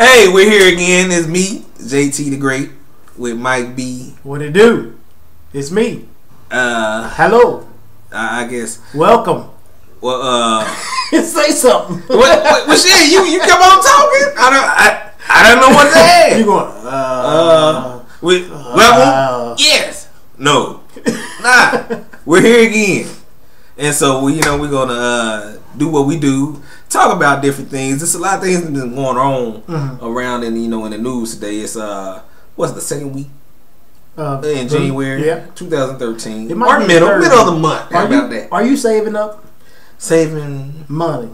Hey, we're here again. It's me, JT the Great, with Mike B. What it do? It's me. Hello. I guess. Welcome. Well, say something. What shit? You kept on talking. I don't know what to add. You going? Welcome? Yes. No. Nah. We're here again, and so we're gonna do what we do. Talk about different things. There's a lot of things that been going on around in in the news today. It's what's the second week in January, 2013. It might be middle of the month. How about that? Are you saving up? Saving money.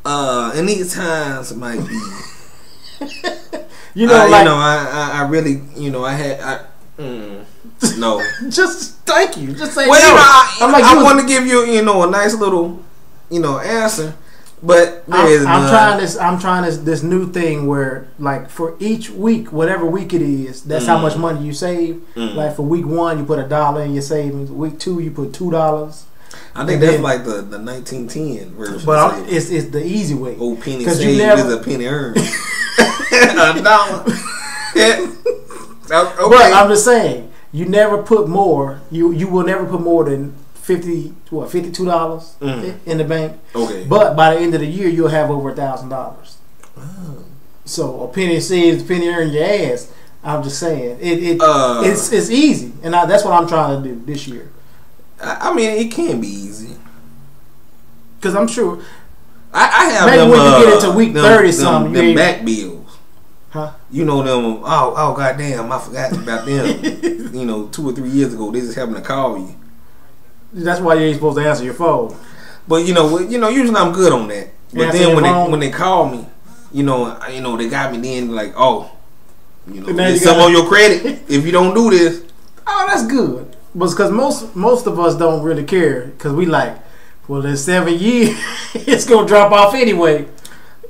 And these times might be. I really, no. Just thank you. Just say well, no. I want to give you, a nice little, answer, but I'm trying this new thing where, like, for each week, whatever week it is, that's how much money you save. Like for week 1, you put $1 in your savings. Week 2, you put $2. I think that's like the 1910 version. But it's the easy way. Old penny saved is a penny earned. $1. Yeah. Okay. But I'm just saying, you never put more. You will never put more than $52 in the bank. Okay. But by the end of the year, you'll have over $1,000. Oh. So a penny saved, a penny earned your ass. I'm just saying, it's easy, and that's what I'm trying to do this year. I mean, it can be easy because I'm sure. I have maybe them, when you get into week 30 something, them back bills. Huh? You know them? Oh goddamn! I forgot about them. 2 or 3 years ago, they just happened to call you. That's why you ain't supposed to answer your phone. But usually I'm good on that. But then when they call me, they got me then like, there's some on your credit if you don't do this. Oh, that's good. But because most of us don't really care because we like, well, in 7 years it's gonna drop off anyway.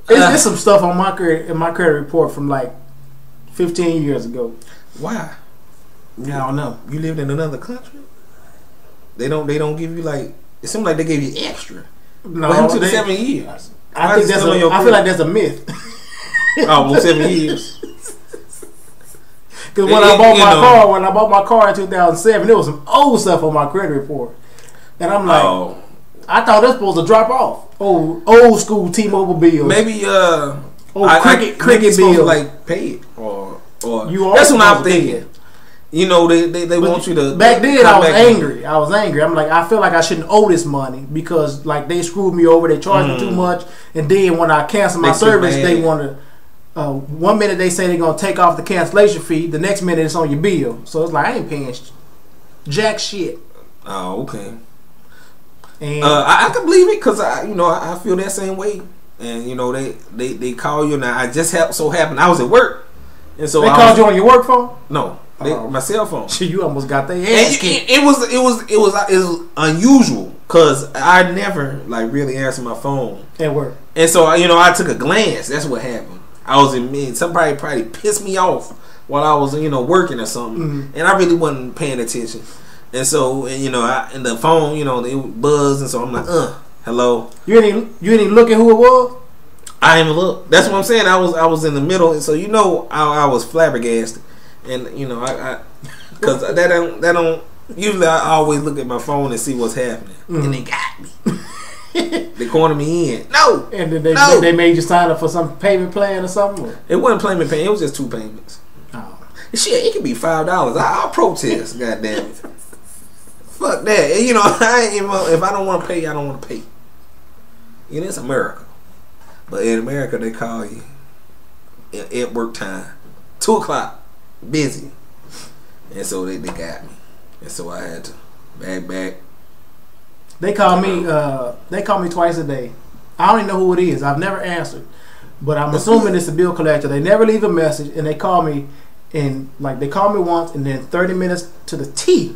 There's some stuff on my credit report from like 15 years ago. Why? I don't know. You lived in another country. They don't give you like. It seems like they gave you extra. No, what happened to the 7 years? I feel like that's a myth. Oh, well, 7 years. Because when I bought my car in 2007, there was some old stuff on my credit report, and I'm like, I thought that's supposed to drop off. Old school T-Mobile bills. Maybe cricket bills. Supposed to like pay it or that's what I'm thinking. They want you to. Back then, I was angry. I'm like, I feel like I shouldn't owe this money because like they screwed me over. They charged me too much, and then when I cancel my service, they want to. 1 minute they say they're gonna take off the cancellation fee. The next minute it's on your bill. So it's like I ain't paying jack shit. Oh, okay. And I can believe it because I feel that same way. And they call you now. I just so happened I was at work, and so they called you on your work phone. No. My cell phone. You almost got their ass kicked. It was unusual because I never like really answered my phone at work. And so I took a glance. That's what happened. I was somebody probably pissed me off while I was working or something, and I really wasn't paying attention. And so and the phone it buzzed, and so I'm like, hello. You ain't even look at who it was. I didn't even look. That's what I'm saying. I was in the middle, and so I was flabbergasted. And I because that don't usually I always look at my phone and see what's happening, and they got me. They cornered me in. No, and then they made you sign up for some payment plan or something. It wasn't payment plan. It was just 2 payments. Oh, shit! It could be $5. I'll protest. God damn it! Fuck that. If I don't want to pay, I don't want to pay. It's America, but in America they call you at work time, 2:00. Busy, and so they got me, and so I had to back. They call me twice a day. I don't even know who it is. I've never answered, but I'm assuming it's a bill collector. They never leave a message, and they call me, and like they call me once, and then 30 minutes to the T,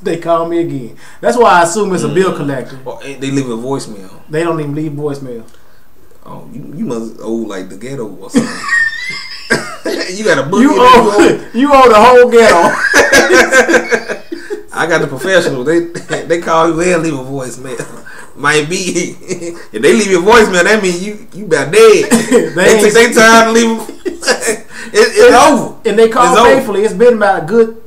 they call me again. That's why I assume it's a bill collector. Well, they leave a voicemail. They don't even leave voicemail. Oh, you must owe like the ghetto or something. You got a book. You owe the whole ghetto. I got the professionals. They call you. They'll leave a voicemail. might be if they leave your voicemail, that means you about dead. They take their time to leave. It's over. And they call faithfully. It's been about a good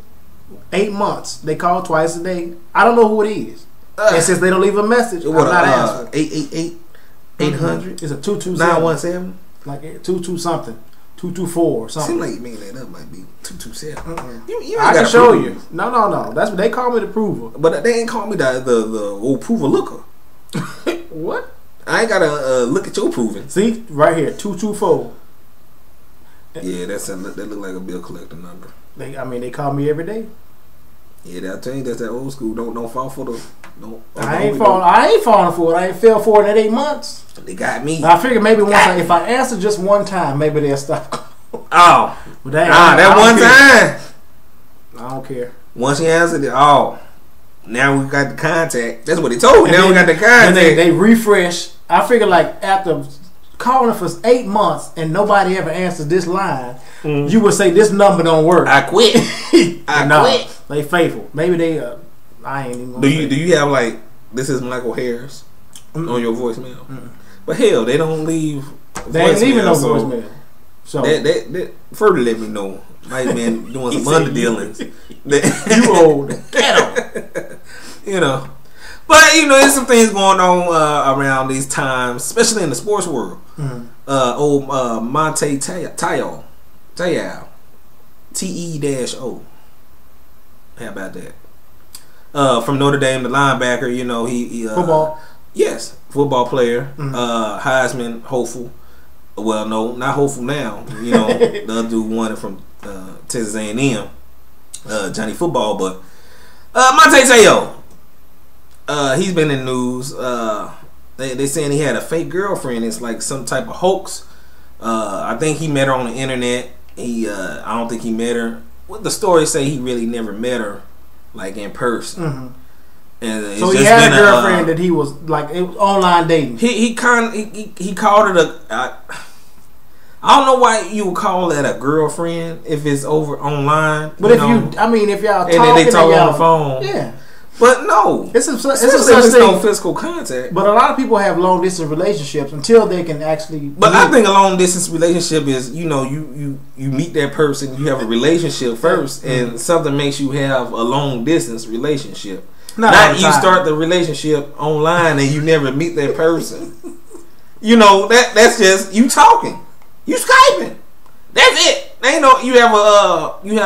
8 months. They call twice a day. I don't know who it is. And since they don't leave a message, I'm not answering. 888-800. It's a 227 917. Like 22 something. 224 or something. Seems like you mean that might be 227. You I can show you. No. That's what they call me the prover. But they ain't call me the old prover looker. What? I ain't gotta look at your proving. See, right here, 224. Yeah, that look like a bill collector number. They call me every day. Yeah, I tell you, that's that old school. Don't fall for the. I ain't falling for it. I ain't fell for it in 8 months. They got me. I figure maybe if I answer just one time, maybe they'll stop. Oh, but that one time. I don't care. Once you answered it, now we got the contact. That's what they told me. Now we got the contact. And they refresh. I figure like after calling for 8 months and nobody ever answers this line, you would say this number don't work. I quit. I quit. They faithful. Maybe they. I ain't even. Do you have like this is Michael Harris on your voicemail? But hell, they don't leave. They ain't leaving no voicemail. So that further let me know. Might have been doing some underdealings. You old ghetto. You know. But there's some things going on around these times, especially in the sports world. Manti Te'o, TE-O. How about that? From Notre Dame, the linebacker. He football. Yes, football player. Heisman hopeful. Well, no, not hopeful now. The other dude won it from Texas A&M, Johnny Football. But Manti Te'o. He's been in the news. They saying he had a fake girlfriend. It's like some type of hoax. I think he met her on the internet. I don't think he met her. What the stories say, he really never met her, like in person. And so he had a girlfriend that he was like it was online dating. He called it I don't know why you would call that a girlfriend if it's over online. But if y'all talking and then they talk on the phone, yeah. But no, it's a such thing. No physical contact. But a lot of people have long distance relationships until they can actually. But I think a long distance relationship is you meet that person, you have a relationship first, and something makes you have a long distance relationship. Not you start the relationship online and you never meet that person. That's just you talking, you Skyping. That's it. Ain't no you have.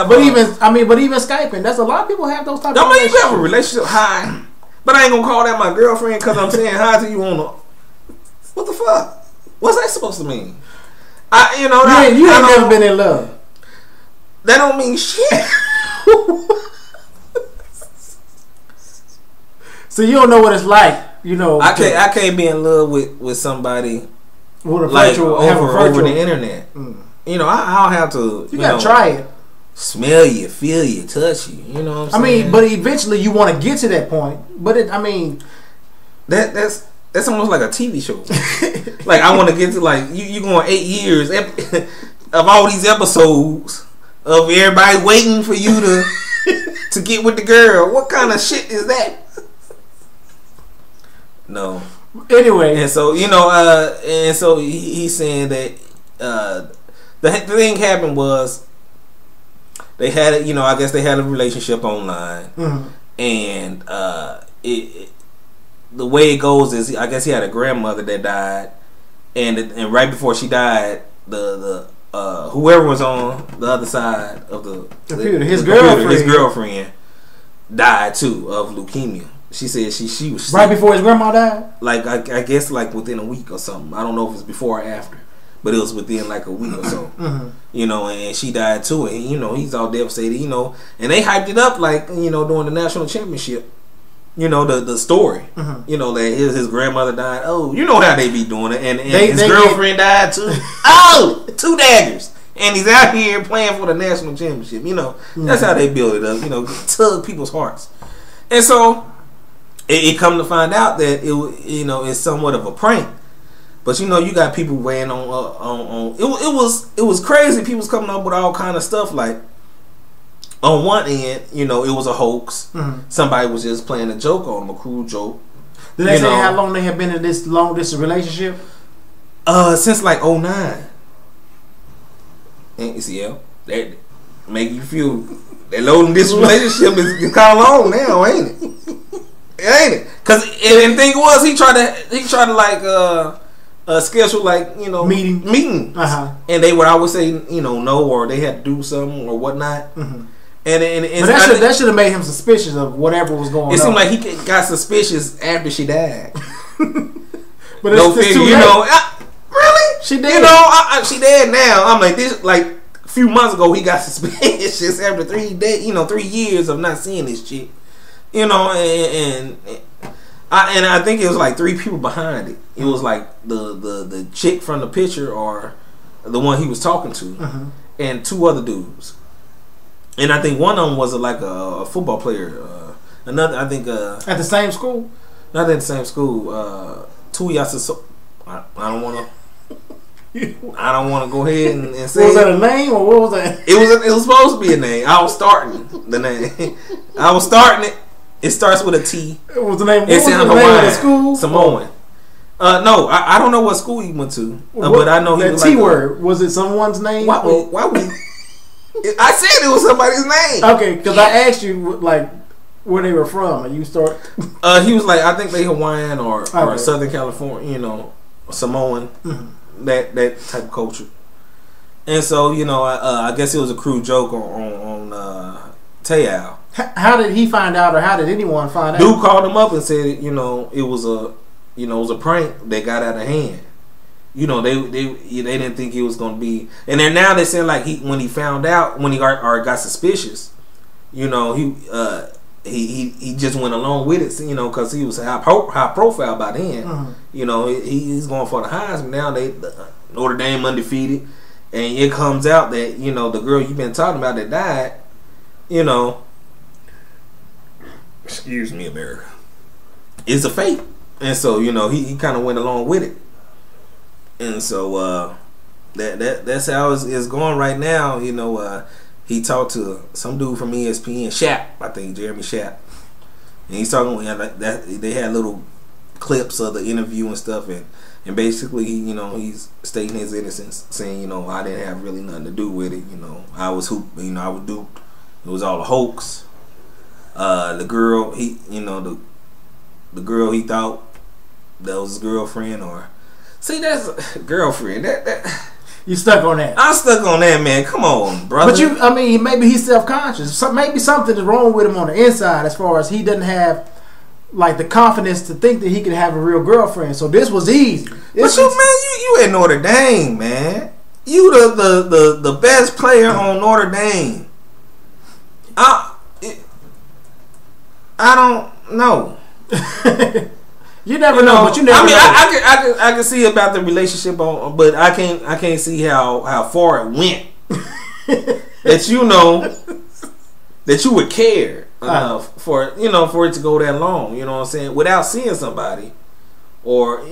But even Skyping. That's a lot of people have those type. Don't mean you have a relationship. Hi, but I ain't gonna call that my girlfriend because I'm saying hi to you on the. What the fuck? What's that supposed to mean? You ain't never been in love. That don't mean shit. So you don't know what it's like. I can't be in love with somebody with a like virtual over the internet. I'll have to. You gotta try it. Smell you, feel you, touch you. You know what I'm saying? But eventually you want to get to that point. But that's almost like a TV show. Like I want to get to you going 8 years of all these episodes of everybody waiting for you to get with the girl. What kind of shit is that? No. Anyway, and so he's saying that the thing happened was they had it. I guess they had a relationship online, and the way it goes is I guess he had a grandmother that died, and right before she died, the whoever was on the other side of the computer, his girlfriend died too of leukemia. She said she was right before his grandma died. Like I guess like within a week or something. I don't know if it's before or after, but it was within like a week or so. And she died too. And he's all devastated. And they hyped it up like during the national championship. The story. That his grandmother died. Oh, you know how they be doing it. And his girlfriend died too. Oh, 2 daggers. And he's out here playing for the national championship. That's how they build it up. Tug people's hearts. And so. It come to find out that it's somewhat of a prank, but you got people weighing on it was crazy. People was coming up with all kind of stuff like on one end, it was a hoax. Somebody was just playing a joke on him, a cruel joke. Did they say how long they have been in this long distance relationship? Since like 09. And you see, that make you feel that long distance relationship is kind of long now, ain't it? Ain't it? Cause and the thing was, he tried to like schedule like meetings, and they would always say no, or they had to do something or whatnot. Mm-hmm. And but that should have made him suspicious of whatever was going on. It seemed like he got suspicious after she died. But no figure, really? She dead. She dead now. I'm like this. Like a few months ago, he got suspicious after 3 years of not seeing this chick. And I think it was like 3 people behind it. It was like the chick from the picture or the one he was talking to, and 2 other dudes. And I think one of them was like a football player. Another, I think, at the same school. Not at the same school. I don't want to go ahead and say. Was that a name or what was that? It was supposed to be a name. I was starting the name. I was starting it. It starts with a T. What was the name? It's in Hawaii. Name of the school? Samoan. No, I don't know what school he went to, but I know he was T word. Was it someone's name? Why we? I said it was somebody's name. Okay, because I asked you like where they were from, and you start. He was like, I think they Hawaiian or Southern California, Samoan, that type of culture. And so I guess it was a crude joke on Te'au. How did he find out, or how did anyone find out? Dude called him up and said, it was a prank that got out of hand. They didn't think he was gonna be, and then now they saying like when he found out, when he got suspicious, he just went along with it, because he was high profile by then. He's going for the Heisman now. Notre Dame undefeated, and it comes out that the girl you've been talking about that died, excuse me, America, is a fake, and so he kind of went along with it. And so that's how it's going right now. He talked to some dude from ESPN, Shap, I think Jeremy Shap, and he's talking like that. They had little clips of the interview and stuff, and basically he's stating his innocence, saying I didn't have really nothing to do with it. I was duped. It was all a hoax. The girl the girl he thought that was his girlfriend, or. See, that's a girlfriend. That you stuck on that. I'm stuck on that, man. Come on, brother. But maybe he's self-conscious. Maybe something is wrong with him on the inside, as far as he doesn't have like the confidence to think that he can have a real girlfriend. So this was easy. But you at Notre Dame, man. You the best player on Notre Dame. I don't know. You never know, but you never know. I can see about the relationship, but I can't see how far it went. that you would care enough for it to go that long. You know what I'm saying? Without seeing somebody, or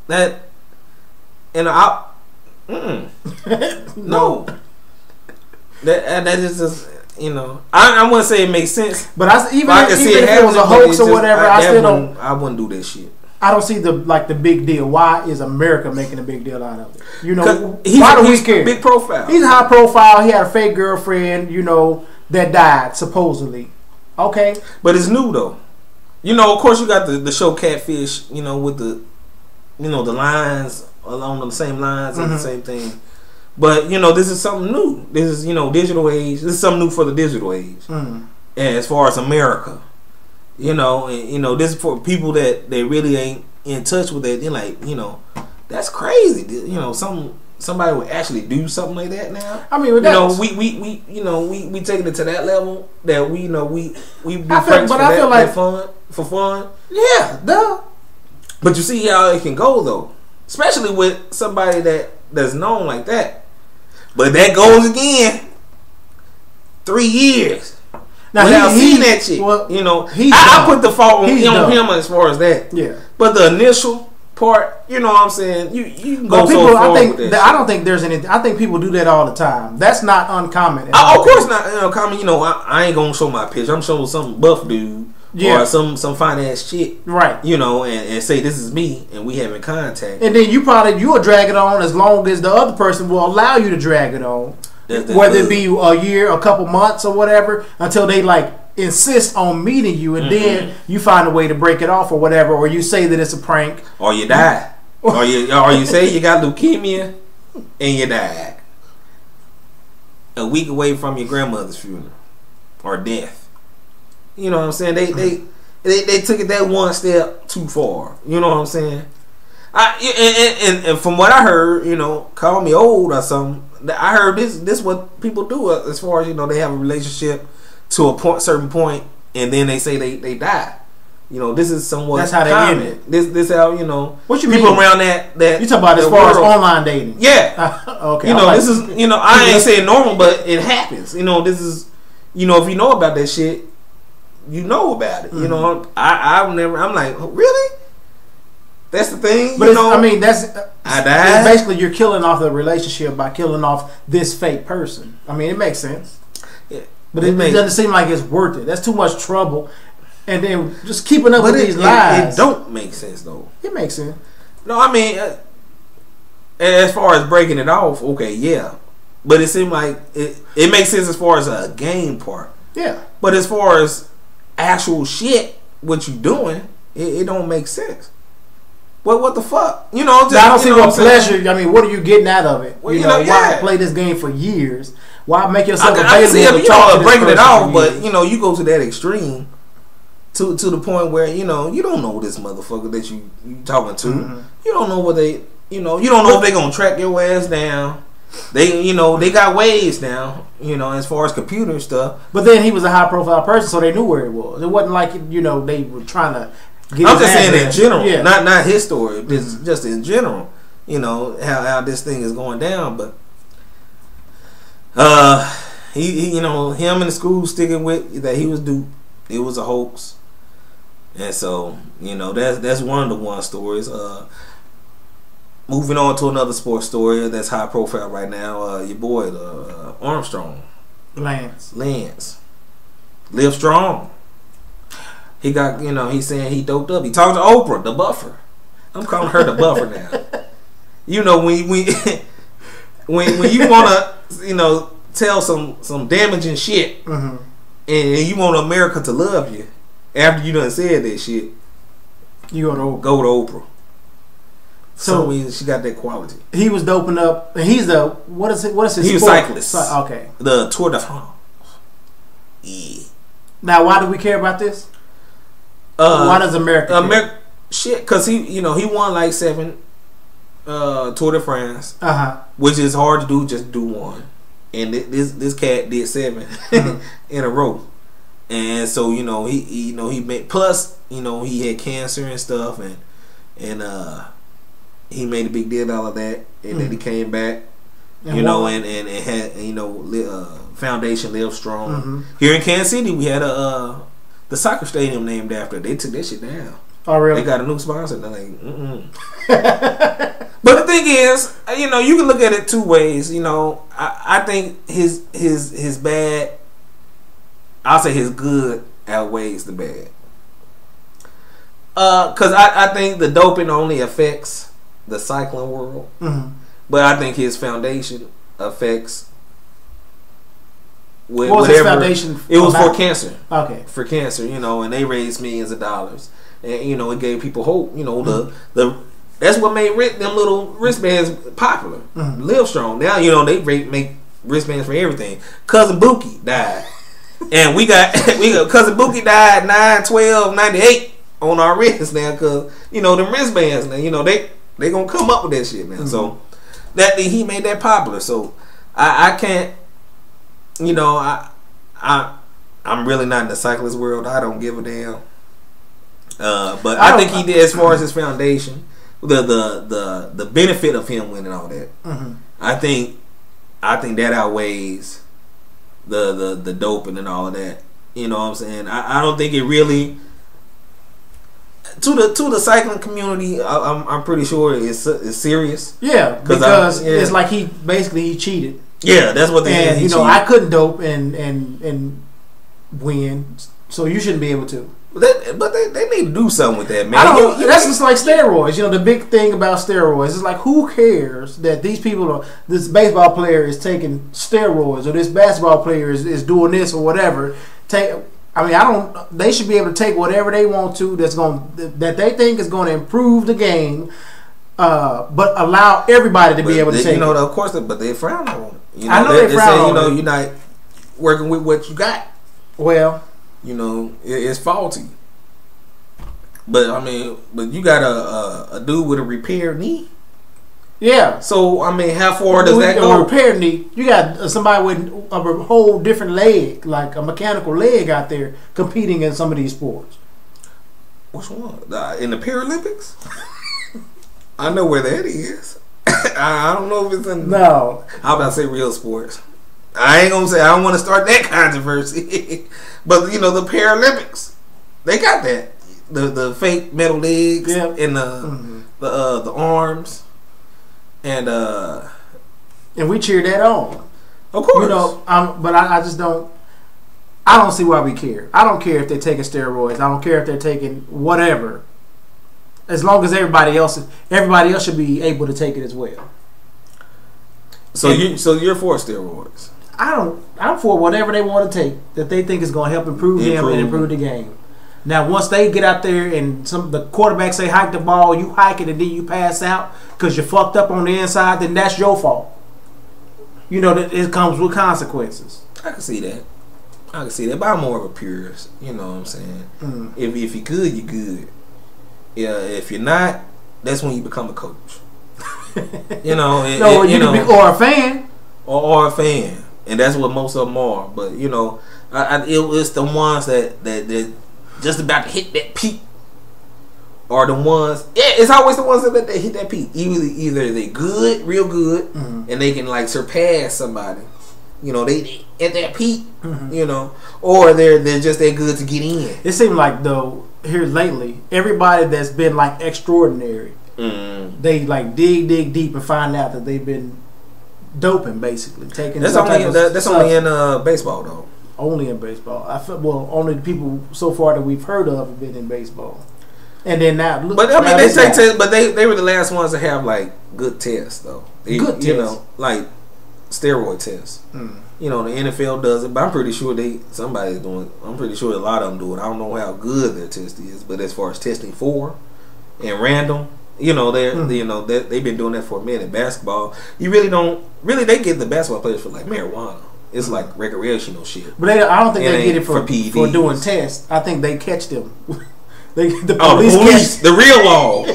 that, and no, that is just. I wouldn't say it makes sense, but even if it was a hoax or whatever, I wouldn't do that shit. I don't see the big deal. Why is America making a big deal out of it? Why do we care? Big profile. He's high profile. He had a fake girlfriend, that died supposedly. Okay, but it's new though. Of course, you got the show Catfish. With the lines along the same lines and the same thing. But this is something new. This is digital age. This is something new for the digital age. As far as America, and this is for people that they really ain't in touch with it. They're like, that's crazy. Somebody would actually do something like that now. I mean, we taking it to that level that we be friends for fun. Yeah, duh. But you see how it can go though, especially with somebody that's known like that. But that goes again. 3 years. Now without seeing that chick. Well, I put the fault on him as far as that. Yeah. But the initial part, what I'm saying, you can go so far with that. I don't think there's anything. I think people do that all the time. That's not uncommon. Of course not uncommon. I ain't gonna show my picture. I'm showing some buff dude or some finance shit, right? You know, and say this is me, and we having contact, and then you'll drag it on as long as the other person will allow you to drag it on, whether it be a year, a couple months, or whatever, until they like insist on meeting you, and then you find a way to break it off or whatever, or you say that it's a prank, or you die, or you say you got leukemia and you died a week away from your grandmother's funeral or death. You know what I'm saying? They took it that one step too far. You know what I'm saying? And from what I heard, you know, call me old or something. I heard this what people do as far as, you know, they have a relationship to a certain point, and then they say they die. You know, this is somewhat that's how they common. end it. This how, you know, what you people mean? around that you talk about as far as online dating? Yeah. Okay. You know, this is, you know, I ain't saying normal, but it happens. You know, this is, you know, if you know about that shit, you know about it. You know, I'm like, really? That's the thing. But you know, I mean, I died. Basically, you're killing off the relationship by killing off this fake person. I mean, it makes sense. Yeah. But it doesn't seem like it's worth it. That's too much trouble. And then just keeping up with these lies. It don't make sense though. It makes sense. No, I mean, as far as breaking it off, okay, yeah. But it seemed like it makes sense as far as a game part. Yeah. But as far as actual shit, what you doing, it don't make sense. Well, what the fuck? You know, just, I don't see what pleasure. Saying? I mean, what are you getting out of it? Well, you know, why play this game for years? Why make yourself available? I see, to talk to breaking it off, but years? you know, you go to that extreme to the point where, you know, you don't know this motherfucker that you talking to. You don't know what they, you know, you don't know if they gonna track your ass down. They, you know, they got ways now, you know, as far as computer stuff. But then he was a high profile person, so they knew where it was. It wasn't like, you know, they were trying to get I'm just saying in general, yeah. not his story, just in general, you know, how this thing is going down. But he you know, him and the school sticking with that he was duped. It was a hoax. And so, you know, that's one of the one stories. Moving on to another sports story that's high profile right now. Your boy, Armstrong. Lance. Live strong. He got, you know, he's saying he doped up. He talked to Oprah, the buffer. I'm calling her the buffer now. You know, when you want to, you know, tell some damaging shit, and you want America to love you, after you done said that shit, you go to Oprah. So she got that quality. He was doping up. And he's the what is his? He was cyclist. Okay. The Tour de France. Yeah. Now, why do we care about this? Why does America care? Shit, because he won like 7 Tour de France, which is hard to do. Just do one, and this cat did 7 in a row. And so, you know, he made, plus, you know, he had cancer and stuff, and he made a big deal out of that, and then he came back, and had, you know, foundation Live Strong. Here in Kansas City, we had the soccer stadium named after it. They took that shit down. Oh, really? They got a new sponsor. And they're like, But the thing is, you know, you can look at it 2 ways. You know, I think his bad, I'll say his good outweighs the bad. Because I think the doping only affects the cycling world, but I think his foundation affects. What was his foundation? It was for cancer. Okay, for cancer, you know, and they raised millions of dollars, and you know, it gave people hope. You know, the that's what made them little wristbands popular. Live Strong. Now, you know, they make wristbands for everything. Cousin Bookie died, and we got Cousin Bookie died 9/12/98 on our wrists now, because you know them wristbands now. You know they gonna come up with that shit now. So that he made that popular. So I can't. You know, I'm really not in the cyclist world. I don't give a damn. But I think he did, as far as his foundation, the benefit of him winning all that. I think that outweighs the doping and all of that. You know what I'm saying? I don't think it really, to the cycling community, I'm pretty sure it's serious. Yeah, because it's like he cheated. Yeah, that's what they. And you know, I couldn't dope, and win, so you shouldn't be able to. But they need to do something with that, man. I don't. That's just like steroids. You know, the big thing about steroids is like, who cares that these people are, this baseball player is taking steroids, or this basketball player is doing this or whatever. They should be able to take whatever they want to that they think is going to improve the game, but allow everybody to be able to take. You know, it. of course, but they frown on it. You know, I know they frown on it. You know, you're not working with what you got. Well. You know, it's faulty. But I mean, you got a dude with a repaired knee. Yeah. So I mean, how far does that go? A repaired knee. You got somebody with a whole different leg, like a mechanical leg, out there competing in some of these sports. Which one? In the Paralympics? I know where that is. I don't know if it's in. No. How about to say real sports? I ain't gonna say. I don't want to start that controversy. But you know, the Paralympics, they got that the fake metal legs and the arms and we cheer that on. Of course, you know. But I just don't. I don't see why we care. I don't care if they're taking steroids. I don't care if they're taking whatever. As long as everybody else should be able to take it as well. So you're for steroids? I'm for whatever they want to take that they think is going to help improve them and improve the game. Now, once they get out there and the quarterback say hike the ball, you hike it and then you pass out because you fucked up on the inside, then that's your fault. You know that it comes with consequences. I can see that. But I'm more of a purist. You know what I'm saying? If you're good, you're good. Yeah. If you're not, that's when you become a coach. You know. Or a fan. Or a fan. And that's what most of them are. But, you know, it's the ones that just about to hit that peak are the ones. Yeah, it's always the ones that hit that peak. Either they good, real good, and they can, like, surpass somebody. You know, they at that peak, you know. Or they're just that good to get in. It seems like, though, here lately, everybody that's been, like, extraordinary, they, like, dig deep and find out that they've been doping, basically taking. That's only in baseball, though. Only in baseball. Only the people so far that we've heard of have been in baseball, and then now. But I mean, they take tests, but they were the last ones to have like good tests, though. Good tests, you know, like steroid tests. You know, the NFL does it, but I'm pretty sure somebody's doing. I'm pretty sure a lot of them do it. I don't know how good their test is, but as far as testing for and random. You know, they've been doing that for a minute. Basketball, you really don't they get the basketball players for like marijuana. It's like recreational shit. But I don't think they get it for doing tests. I think they catch them. The police, the real law.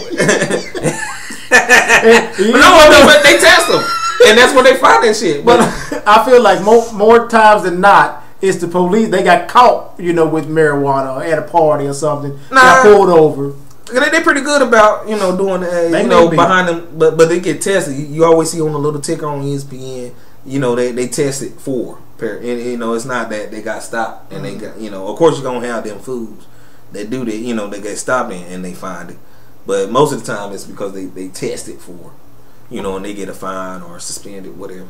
But they test them, and that's when they find that shit. But I feel like more times than not, it's the police. They got caught, you know, with marijuana at a party or something. Got pulled over. They're pretty good about, you know, doing behind them, but they get tested. You always see on the little ticker on ESPN, you know, they test it for, and you know, it's not that they got stopped and they got, you know, of course you're gonna have them fools that do that, you know, they get stopped and they find it, but most of the time it's because they test it for, you know, and they get a fine or suspended, whatever.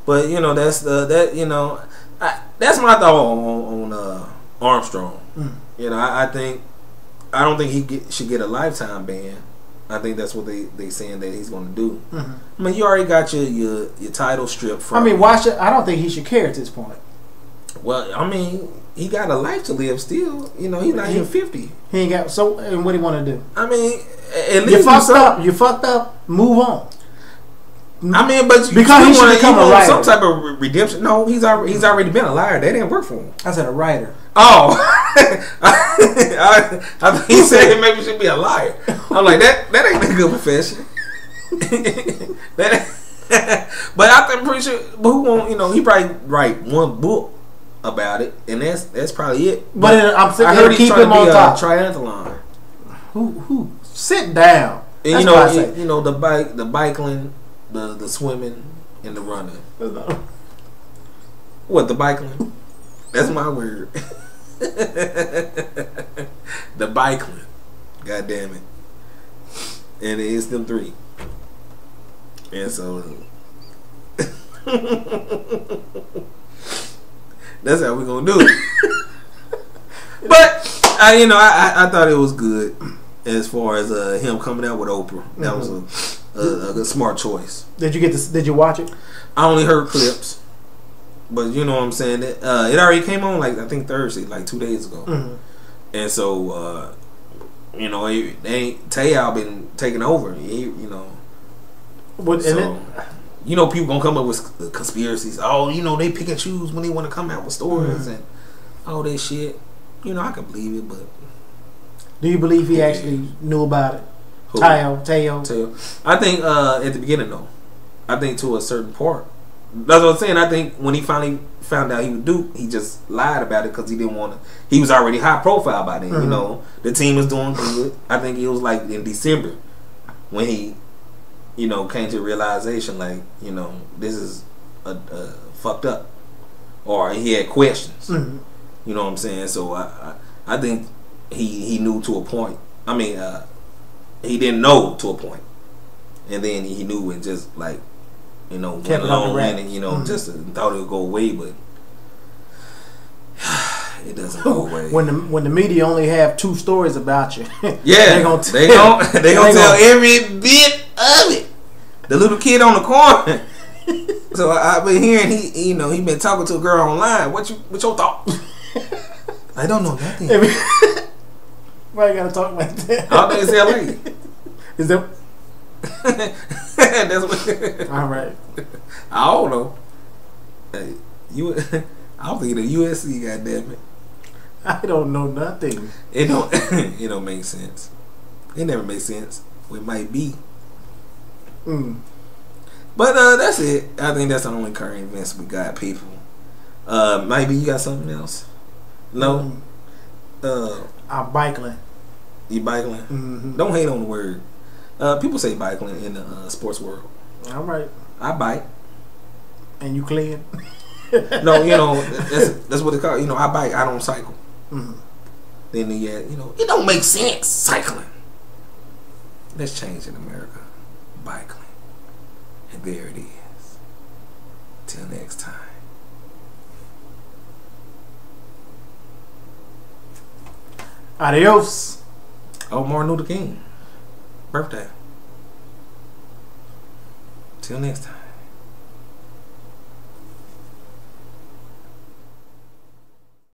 But you know, that's my thought on Armstrong. You know, I don't think he should get a lifetime ban. I think that's what they saying that he's going to do. I mean, you already got your title stripped from. I mean, I don't think he should care at this point. Well, I mean, he got a life to live still. You know, he's not even 50. He ain't got and what do you want to do? I mean, at least you fucked up. Move on. I mean, but because he should become a writer. Some type of redemption. No, he's already been a liar. That didn't work for him. I said a writer. Oh, I thought he said maybe he should be a liar. I'm like that ain't a good profession. But I'm pretty sure. But who won't? You know, he probably write one book about it, and that's probably it. But I heard he's trying to be a triathlon. Who? Sit down. And you know the biking, the swimming, and the running. What, the biking? That's my word. The biking. God damn it. And it's them three. And so that's how we gonna do it. But I thought it was good as far as him coming out with Oprah. That was a smart choice. Did you get this? Did you watch it? I only heard clips, but you know what I'm saying. It already came on like I think Thursday, like 2 days ago, and so Tayal been taking over. What? So, people gonna come up with conspiracies. Oh, they pick and choose when they want to come out with stories and all that shit. I can believe it, but do you believe he actually knew about it? Tayal. I think at the beginning though. I think to a certain part. That's what I'm saying. I think when he finally found out he was duped, he just lied about it because he didn't want to. He was already high profile by then. The team was doing good. I think it was like in December when he, came to the realization like, this is fucked up, or he had questions. You know what I'm saying? So I think he knew to a point. I mean, he didn't know to a point, and then he knew and just like. Kept it on the rack. And just thought it would go away, but it doesn't go away. When the media only have 2 stories about you, yeah, they gonna tell every bit of it. The little kid on the corner. So I've been hearing he been talking to a girl online. What's your thought? I don't know nothing. Why you gotta talk like that? I think it's LA. Is that? That's what. All right. I don't know. Hey, I'm thinking of USC. Goddamn it! I don't know nothing. It don't. It don't make sense. It never makes sense. It might be. But that's it. I think that's the only current events we got, people. Maybe you got something else? No. I'm biking. You biking? Don't hate on the word. People say biking in the sports world. All right. I bike. And you clean? No, that's what they call. I bike. I don't cycle. Then it don't make sense cycling. Let's change in America. Biking. And there it is. Till next time. Adios. Oh, Martin Luther King. Birthday. Till next time.